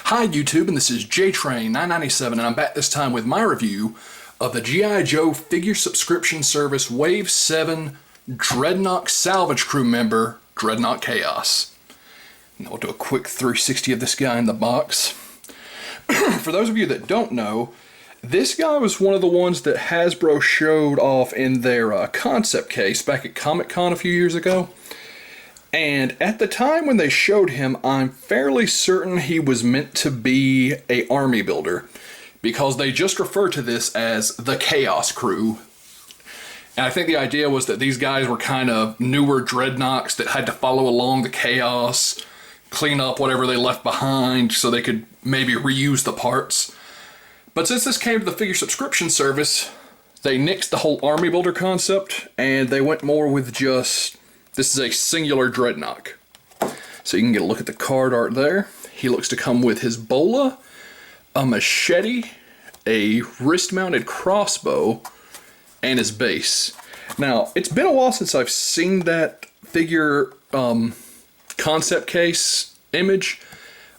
Hi YouTube, and this is JTrain997, and I'm back this time with my review of the G.I. Joe figure subscription service Wave 7 Dreadnok Salvage Crew member, Dreadnok Kaos. And I'll do a quick 360 of this guy in the box. For those of you that don't know, this guy was one of the ones that Hasbro showed off in their concept case back at Comic-Con a few years ago. And at the time when they showed him, I'm fairly certain he was meant to be an army builder, because they just refer to this as the Chaos Crew. And I think the idea was that these guys were kind of newer Dreadnoks that had to follow along the Chaos, clean up whatever they left behind so they could maybe reuse the parts. But since this came to the figure subscription service, they nixed the whole army builder concept and they went more with just, this is a singular Dreadnok. So you can get a look at the card art there. He looks to come with his bola, a machete, a wrist-mounted crossbow, and his base. Now, it's been a while since I've seen that figure concept case image,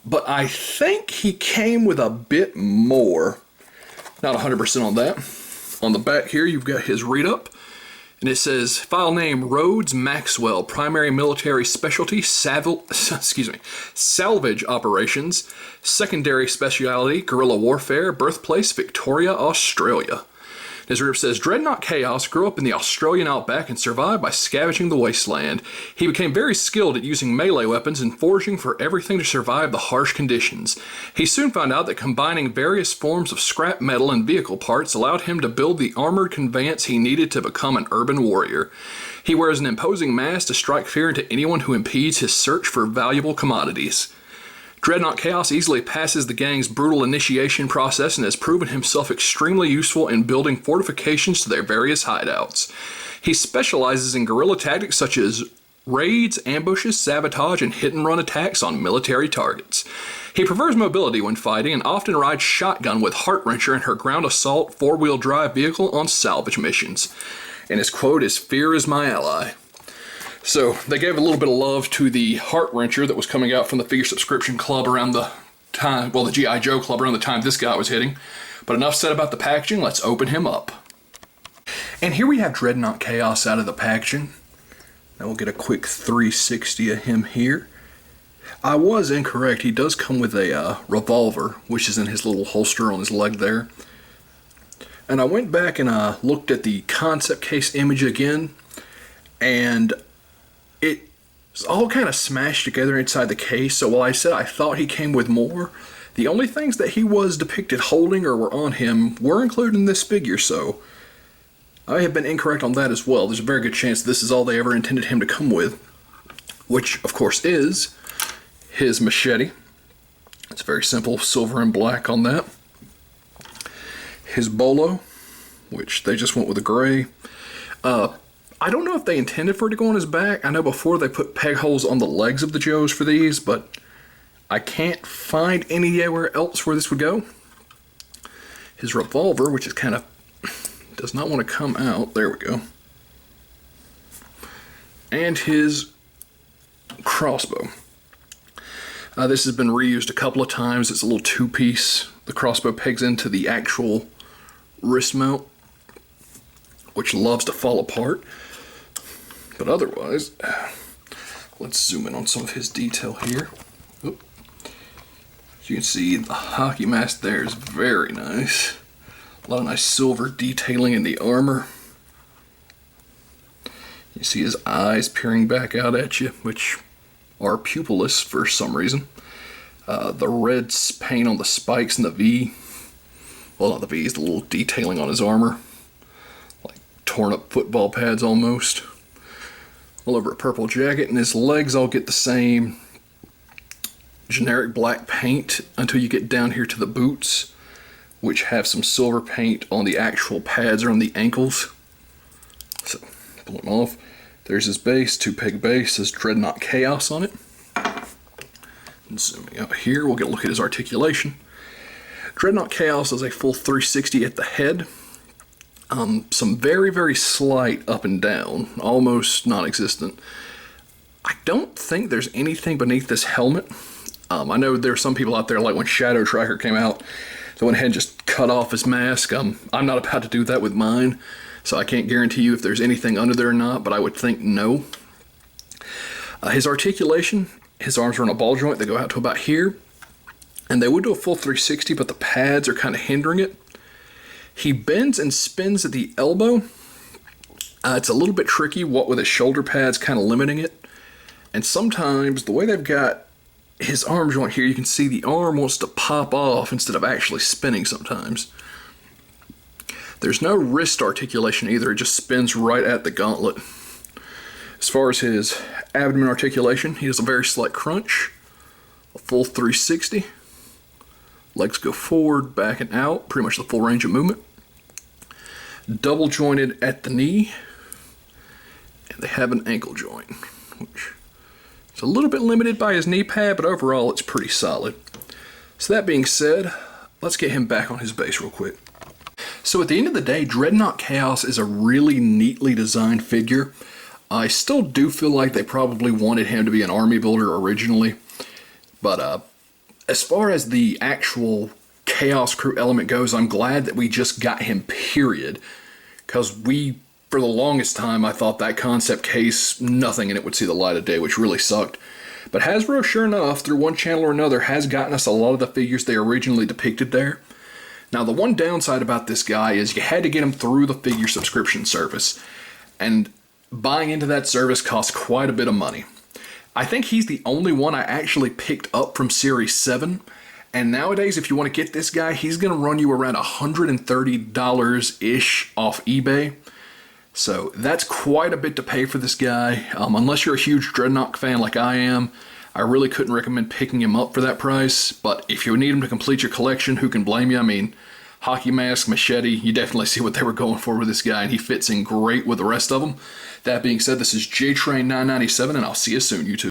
but I think he came with a bit more. Not 100% on that. On the back here, you've got his read-up. And it says, file name Rhodes Maxwell, primary military specialty, salvage operations, secondary specialty, guerrilla warfare, birthplace, Victoria, Australia. His rip says, Dreadnok Kaos grew up in the Australian outback and survived by scavenging the wasteland. He became very skilled at using melee weapons and foraging for everything to survive the harsh conditions. He soon found out that combining various forms of scrap metal and vehicle parts allowed him to build the armored conveyance he needed to become an urban warrior. He wears an imposing mask to strike fear into anyone who impedes his search for valuable commodities. Dreadnok Kaos easily passes the gang's brutal initiation process and has proven himself extremely useful in building fortifications to their various hideouts. He specializes in guerrilla tactics such as raids, ambushes, sabotage, and hit-and-run attacks on military targets. He prefers mobility when fighting and often rides shotgun with Heart-Wrencher in her ground assault four-wheel drive vehicle on salvage missions. And his quote is, "Fear is my ally." So they gave a little bit of love to the Heart-Wrencher that was coming out from the Figure Subscription Club around the time, well, the G.I. Joe Club around the time this guy was hitting. But enough said about the packaging, let's open him up. And here we have Dreadnok Kaos out of the packaging. Now we'll get a quick 360 of him here. I was incorrect, he does come with a revolver, which is in his little holster on his leg there. And I went back and looked at the concept case image again, and it's all kind of smashed together inside the case. So while I said I thought he came with more, the only things that he was depicted holding or were on him were included in this figure, so I have been incorrect on that as well. There's a very good chance this is all they ever intended him to come with, which of course is his machete. It's very simple, silver and black on that. His bolo, which they just went with a gray. I don't know if they intended for it to go on his back. I know before they put peg holes on the legs of the Joes for these, but I can't find anywhere else where this would go. His revolver, which is kind of, does not want to come out. There we go. And his crossbow. This has been reused a couple of times. It's a little two-piece. The crossbow pegs into the actual wrist mount, which loves to fall apart. But otherwise, let's zoom in on some of his detail here. Oop. As you can see, the hockey mask there is very nice. A lot of nice silver detailing in the armor. You see his eyes peering back out at you, which are pupilless for some reason. The red paint on the spikes and the V. Well, not the V, it's the little detailing on his armor. Like torn up football pads almost. All over a purple jacket, and his legs all get the same generic black paint until you get down here to the boots, which have some silver paint on the actual pads or on the ankles. So, pull them off. There's his base, two-peg base, says Dreadnok Kaos on it. And zooming out here, we'll get a look at his articulation. Dreadnok Kaos does a full 360 at the head. Some very, very slight up and down, almost non-existent. I don't think there's anything beneath this helmet. I know there are some people out there, like when Shadow Tracker came out, they went ahead and just cut off his mask. I'm not about to do that with mine, so I can't guarantee you if there's anything under there or not, but I would think no. His articulation, his arms are on a ball joint. They go out to about here, and they would do a full 360, but the pads are kind of hindering it. He bends and spins at the elbow. It's a little bit tricky, what with his shoulder pads kind of limiting it. And sometimes the way they've got his arm joint here, you can see the arm wants to pop off instead of actually spinning sometimes. There's no wrist articulation either, it just spins right at the gauntlet. As far as his abdomen articulation, he does a very slight crunch, a full 360. Legs go forward, back, and out, pretty much the full range of movement. Double jointed at the knee, and they have an ankle joint, which is a little bit limited by his knee pad, but overall it's pretty solid. So that being said, let's get him back on his base real quick. So at the end of the day, Dreadnok Kaos is a really neatly designed figure. I still do feel like they probably wanted him to be an army builder originally, but as far as the actual Chaos Crew element goes, I'm glad that we just got him, period, because for the longest time, I thought that concept case, nothing in it would see the light of day, which really sucked. But Hasbro, sure enough, through one channel or another, has gotten us a lot of the figures they originally depicted there. Now, the one downside about this guy is you had to get him through the figure subscription service, and buying into that service costs quite a bit of money. I think he's the only one I actually picked up from Series 7, and nowadays, if you want to get this guy, he's going to run you around $130-ish off eBay. So that's quite a bit to pay for this guy. Unless you're a huge Dreadnok fan like I am, I really couldn't recommend picking him up for that price. But if you need him to complete your collection, who can blame you? I mean, hockey mask, machete, you definitely see what they were going for with this guy, and he fits in great with the rest of them. That being said, this is JTrain997, and I'll see you soon, YouTube.